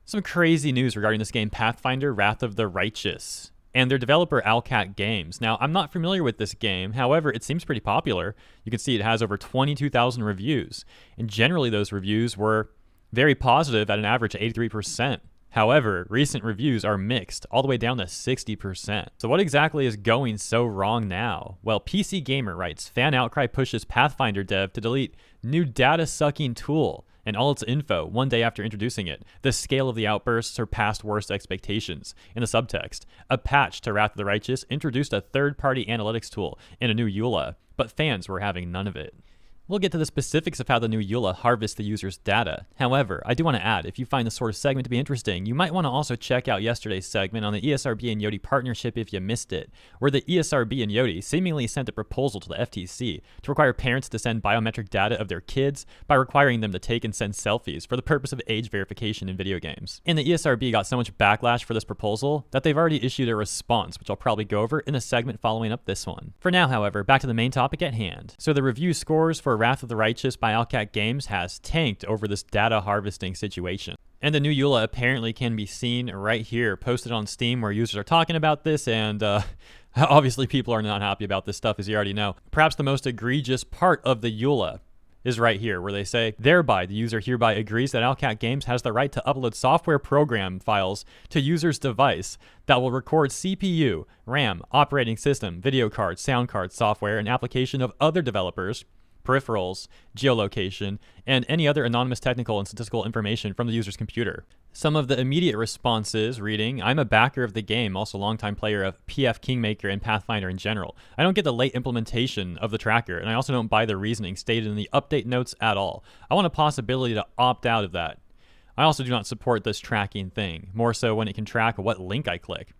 Some crazy news regarding this game, Pathfinder Wrath of the Righteous, and their developer Owlcat Games. Now, I'm not familiar with this game, however, it seems pretty popular. You can see it has over 22,000 reviews, and generally those reviews were very positive at an average of 83%. However, recent reviews are mixed, all the way down to 60%. So what exactly is going so wrong now? Well, PC Gamer writes, fan outcry pushes Pathfinder dev to delete new data-sucking tool and all its info one day after introducing it. The scale of the outburst surpassed worst expectations. In the subtext, a patch to Wrath of the Righteous introduced a third-party analytics tool and a new EULA, but fans were having none of it. We'll get to the specifics of how the new EULA harvests the user's data. However, I do want to add, if you find this sort of segment to be interesting, you might want to also check out yesterday's segment on the ESRB and Yoti partnership if you missed it, where the ESRB and Yoti seemingly sent a proposal to the FTC to require parents to send biometric data of their kids by requiring them to take and send selfies for the purpose of age verification in video games. And the ESRB got so much backlash for this proposal that they've already issued a response, which I'll probably go over in a segment following up this one. For now, however, back to the main topic at hand. So the review scores for Wrath of the Righteous by Owlcat Games has tanked over this data harvesting situation. And the new EULA apparently can be seen right here, posted on Steam, where users are talking about this, and obviously people are not happy about this stuff, as you already know. Perhaps the most egregious part of the EULA is right here, where they say, thereby the user hereby agrees that Owlcat Games has the right to upload software program files to user's device that will record CPU, RAM, operating system, video card, sound card, software, and application of other developers, peripherals, geolocation, and any other anonymous technical and statistical information from the user's computer. Some of the immediate responses reading, I'm a backer of the game, also longtime player of PF Kingmaker and Pathfinder in general. I don't get the late implementation of the tracker, and I also don't buy the reasoning stated in the update notes at all. I want a possibility to opt out of that. I also do not support this tracking thing, more so when it can track what link I click.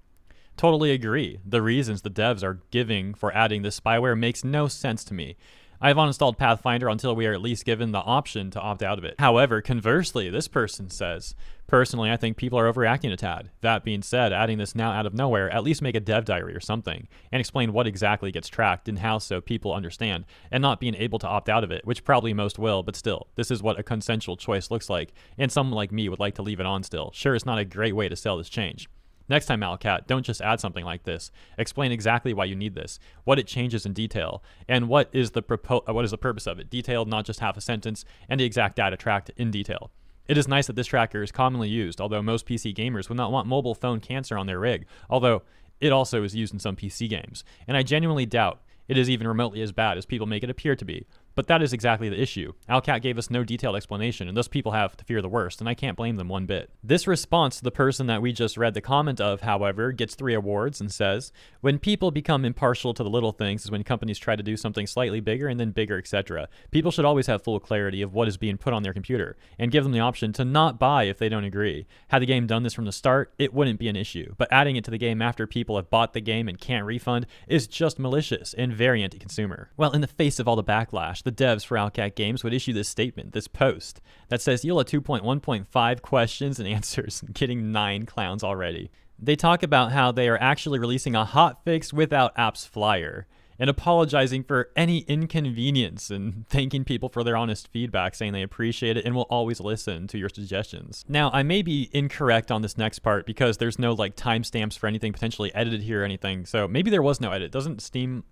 Totally agree. The reasons the devs are giving for adding this spyware makes no sense to me. I have uninstalled Pathfinder until we are at least given the option to opt out of it. However, conversely, this person says, personally, I think people are overreacting a tad. That being said, adding this now out of nowhere, at least make a dev diary or something, and explain what exactly gets tracked and how so people understand, and not being able to opt out of it, which probably most will, but still, this is what a consensual choice looks like, and someone like me would like to leave it on still. Sure, it's not a great way to sell this change. Next time, Owlcat, don't just add something like this. Explain exactly why you need this, what it changes in detail, and what is the purpose of it. Detailed, not just half a sentence, and the exact data tracked in detail. It is nice that this tracker is commonly used, although most PC gamers would not want mobile phone cancer on their rig, although it also is used in some PC games. And I genuinely doubt it is even remotely as bad as people make it appear to be. But that is exactly the issue. Owlcat gave us no detailed explanation, and thus people have to fear the worst, and I can't blame them one bit. This response to the person that we just read the comment of, however, gets 3 awards and says, when people become impartial to the little things is when companies try to do something slightly bigger and then bigger, etc. People should always have full clarity of what is being put on their computer, and give them the option to not buy if they don't agree. Had the game done this from the start, it wouldn't be an issue, but adding it to the game after people have bought the game and can't refund is just malicious and very anti-consumer. Well, in the face of all the backlash, the devs for Owlcat Games would issue this statement, this post, that says EULA 2.1.5 questions and answers, getting 9 clowns already. They talk about how they are actually releasing a hotfix without apps flyer, and apologizing for any inconvenience and thanking people for their honest feedback, saying they appreciate it and will always listen to your suggestions. Now, I may be incorrect on this next part because there's no like timestamps for anything potentially edited here or anything, so maybe there was no edit. Wouldn't Steam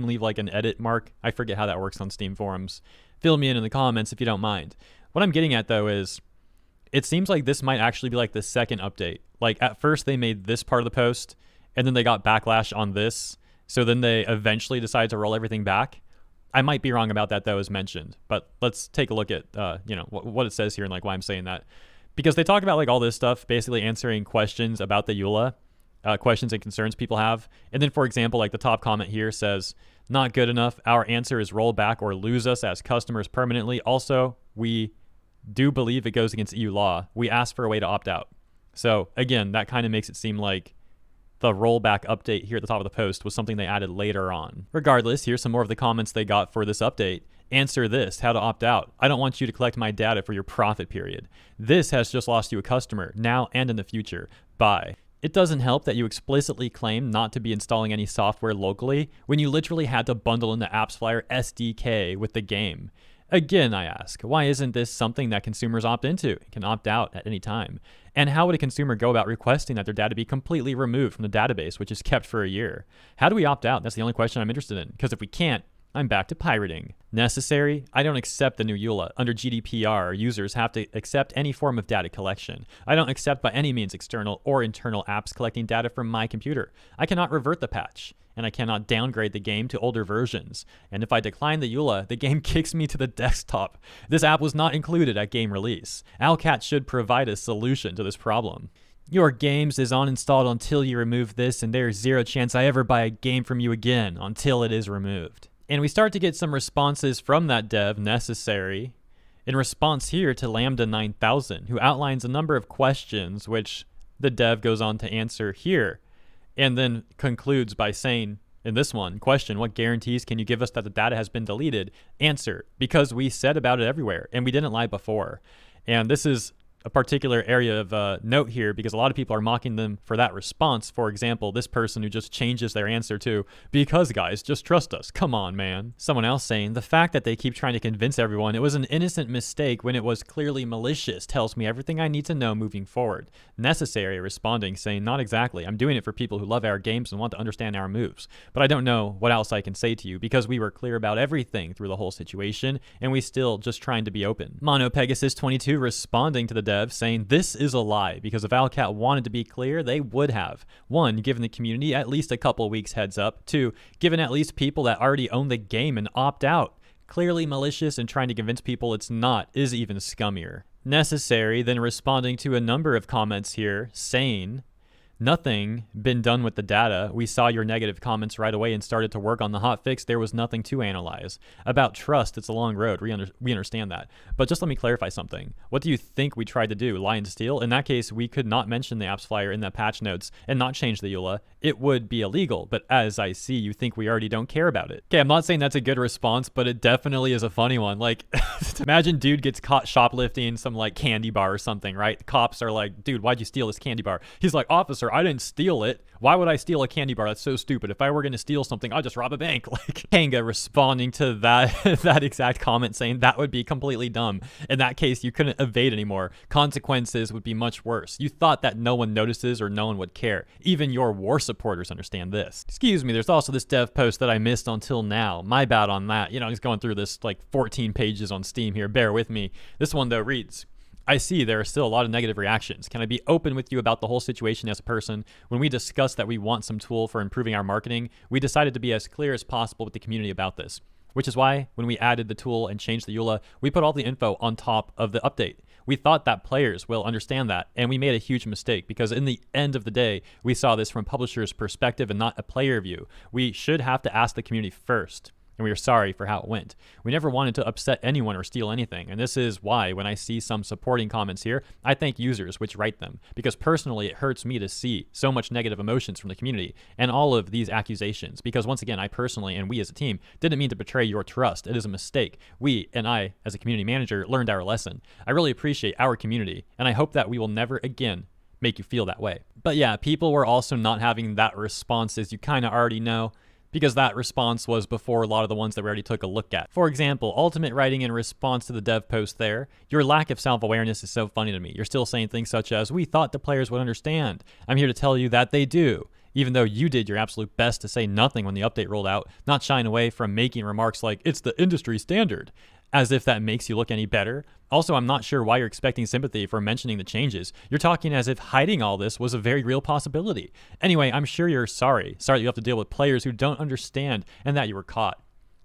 leave like an edit mark? I forget how that works on Steam forums. Fill me in the comments if you don't mind. What I'm getting at though is, it seems like this might actually be like the second update. Like at first they made this part of the post, and then they got backlash on this, so then they eventually decided to roll everything back. I might be wrong about that though, as mentioned, but let's take a look at what it says here and like why I'm saying that. Because they talk about like all this stuff, basically answering questions about the EULA, questions and concerns people have. And then for example, like the top comment here says, not good enough. Our answer is roll back or lose us as customers permanently. Also, we do believe it goes against EU law. We asked for a way to opt out. So again, that kind of makes it seem like the rollback update here at the top of the post was something they added later on. Regardless, here's some more of the comments they got for this update. Answer this, how to opt out. I don't want you to collect my data for your profit period. This has just lost you a customer, now and in the future. Bye. It doesn't help that you explicitly claim not to be installing any software locally when you literally had to bundle in the AppsFlyer SDK with the game. Again, I ask, why isn't this something that consumers opt into and can opt out at any time? And how would a consumer go about requesting that their data be completely removed from the database, which is kept for a year? How do we opt out? That's the only question I'm interested in, because if we can't, I'm back to pirating. Necessary? I don't accept the new EULA. Under GDPR, users have to accept any form of data collection. I don't accept by any means external or internal apps collecting data from my computer. I cannot revert the patch, and I cannot downgrade the game to older versions. And if I decline the EULA, the game kicks me to the desktop. This app was not included at game release. Owlcat should provide a solution to this problem. Your games is uninstalled until you remove this, and there's zero chance I ever buy a game from you again until it is removed. And we start to get some responses from that dev, Necessary, in response here to Lambda 9000, who outlines a number of questions which the dev goes on to answer here, and then concludes by saying, in this one, question, what guarantees can you give us that the data has been deleted? Answer, because we said about it everywhere, and we didn't lie before. And this is a particular area of note here because a lot of people are mocking them for that response. For example, this person who just changes their answer to, because guys, just trust us. Come on, man. Someone else saying, the fact that they keep trying to convince everyone it was an innocent mistake when it was clearly malicious tells me everything I need to know moving forward. Necessary responding, saying, not exactly. I'm doing it for people who love our games and want to understand our moves. But I don't know what else I can say to you because we were clear about everything through the whole situation and we still just trying to be open. Mono Pegasus 22 responding to the dev saying this is a lie because if Owlcat wanted to be clear, they would have. 1, given the community at least a couple weeks heads up. 2, given at least people that already own the game and opt out. Clearly malicious and trying to convince people it's not is even scummier. Necessary then responding to a number of comments here saying, nothing been done with the data. We saw your negative comments right away and started to work on the hotfix. There was nothing to analyze. About trust, it's a long road. We understand that. But just let me clarify something. What do you think we tried to do? Lie and steal? In that case, we could not mention the apps flyer in that patch notes and not change the EULA. It would be illegal. But as I see, you think we already don't care about it. Okay, I'm not saying that's a good response, but it definitely is a funny one. Like, imagine dude gets caught shoplifting some like candy bar or something, right? The cops are like, dude, why'd you steal this candy bar? He's like, officer, I didn't steal it. Why would I steal a candy bar? That's so stupid. If I were going to steal something, I'd just rob a bank. Like Kanga responding to that that exact comment saying that would be completely dumb. In that case, you couldn't evade anymore. Consequences would be much worse. You thought that no one notices or no one would care. Even your war supporters understand this. Excuse me, there's also this dev post that I missed until now. My bad on that. You know, he's going through this like 14 pages on Steam here. Bear with me. This one though reads, I see there are still a lot of negative reactions. Can I be open with you about the whole situation as a person? When we discussed that we want some tool for improving our marketing, we decided to be as clear as possible with the community about this, which is why when we added the tool and changed the EULA, we put all the info on top of the update. We thought that players will understand that, and we made a huge mistake because in the end of the day, we saw this from a publisher's perspective and not a player view. We should have to ask the community first. And we are sorry for how it went. We never wanted to upset anyone or steal anything, and this is why when I see some supporting comments here, I thank users which write them, because personally it hurts me to see so much negative emotions from the community and all of these accusations, because once again, I personally and we as a team didn't mean to betray your trust. It is a mistake. We and I as a community manager learned our lesson. I really appreciate our community, and I hope that we will never again make you feel that way. But yeah, people were also not having that response, as you kind of already know, because that response was before a lot of the ones that we already took a look at. For example, Ultimate writing in response to the dev post there, your lack of self-awareness is so funny to me. You're still saying things such as, we thought the players would understand. I'm here to tell you that they do. Even though you did your absolute best to say nothing when the update rolled out, not shying away from making remarks like, it's the industry standard, as if that makes you look any better. Also, I'm not sure why you're expecting sympathy for mentioning the changes. You're talking as if hiding all this was a very real possibility. Anyway, I'm sure you're sorry. Sorry that you have to deal with players who don't understand and that you were caught.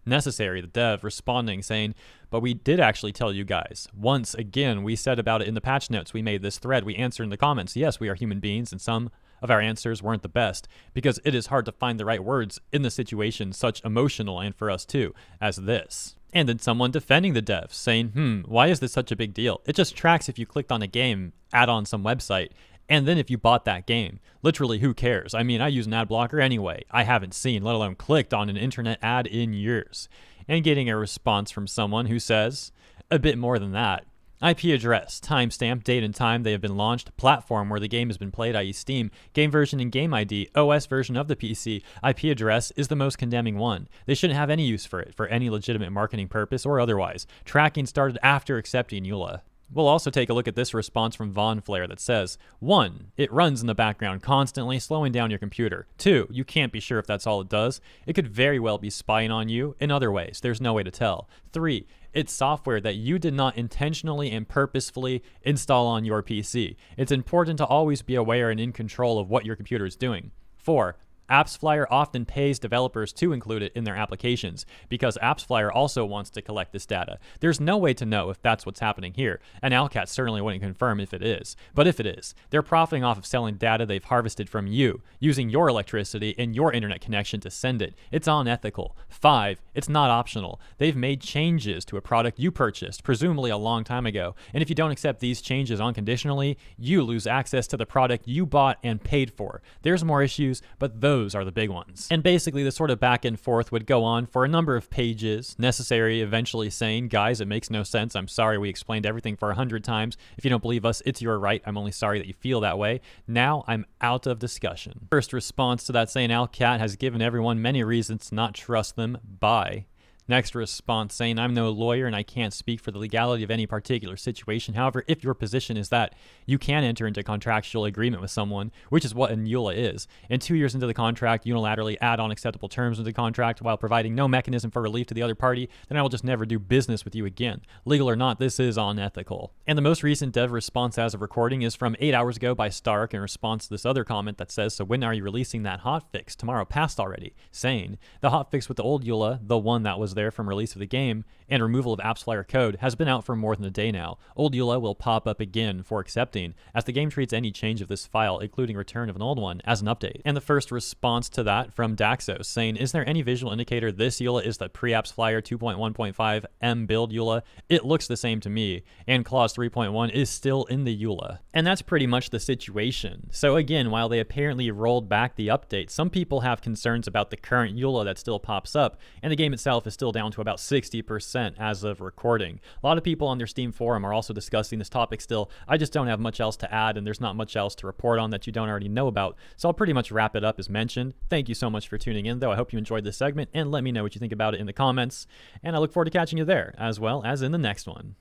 Necessary, the dev, responding, saying, but we did actually tell you guys. Once again, we said about it in the patch notes. We made this thread. We answered in the comments. Yes, we are human beings, and some of our answers weren't the best because it is hard to find the right words in the situation such emotional and for us too as this. And then someone defending the devs saying, why is this such a big deal? It just tracks if you clicked on a game, add on some website, and then if you bought that game. Literally, who cares? I mean, I use an ad blocker anyway. I haven't seen, let alone clicked on an internet ad in years. And getting a response from someone who says, a bit more than that. IP address, timestamp, date and time they have been launched, platform where the game has been played, i.e. Steam, game version and game ID, OS version of the PC. IP address is the most condemning one. They shouldn't have any use for it for any legitimate marketing purpose or otherwise. Tracking started after accepting EULA. We'll also take a look at this response from Von Flare that says, 1. It runs in the background constantly, slowing down your computer. 2. You can't be sure if that's all it does. It could very well be spying on you in other ways. There's no way to tell. 3. It's software that you did not intentionally and purposefully install on your PC. It's important to always be aware and in control of what your computer is doing. 4. AppsFlyer often pays developers to include it in their applications because AppsFlyer also wants to collect this data. There's no way to know if that's what's happening here, and Alcat certainly wouldn't confirm if it is. But if it is, they're profiting off of selling data they've harvested from you, using your electricity and your internet connection to send it. It's unethical. 5. It's not optional. They've made changes to a product you purchased, presumably a long time ago, and if you don't accept these changes unconditionally, you lose access to the product you bought and paid for. There's more issues, but those are the big ones. And basically this sort of back and forth would go on for a number of pages, necessary eventually saying, guys, it makes no sense. I'm sorry we explained everything for 100 times. If you don't believe us, it's your right. I'm only sorry that you feel that way. Now I'm out of discussion. First response to that saying Alcat has given everyone many reasons to not trust them. Bye. Next response saying, I'm no lawyer and I can't speak for the legality of any particular situation. However, if your position is that you can enter into contractual agreement with someone, which is what an EULA is, and 2 years into the contract, unilaterally add on acceptable terms of the contract while providing no mechanism for relief to the other party, then I will just never do business with you again. Legal or not, this is unethical. And the most recent dev response as of recording is from 8 hours ago by Stark in response to this other comment that says, so when are you releasing that hotfix? Tomorrow passed already. Saying, the hotfix with the old EULA, the one that was there from release of the game and removal of AppsFlyer code, has been out for more than a day now. Old EULA will pop up again for accepting, as the game treats any change of this file, including return of an old one, as an update. And the first response to that from Daxos, saying, is there any visual indicator this EULA is the pre-AppsFlyer 2.1.5 M build EULA? It looks the same to me, and clause 3.1 is still in the EULA. And that's pretty much the situation. So again, while they apparently rolled back the update, some people have concerns about the current EULA that still pops up, and the game itself is still down to about 60% as of recording. A lot of people on their Steam forum are also discussing this topic still. I just don't have much else to add, and there's not much else to report on that you don't already know about, so I'll pretty much wrap it up as mentioned. Thank you so much for tuning in, though. I hope you enjoyed this segment, and let me know what you think about it in the comments, and I look forward to catching you there, as well as in the next one.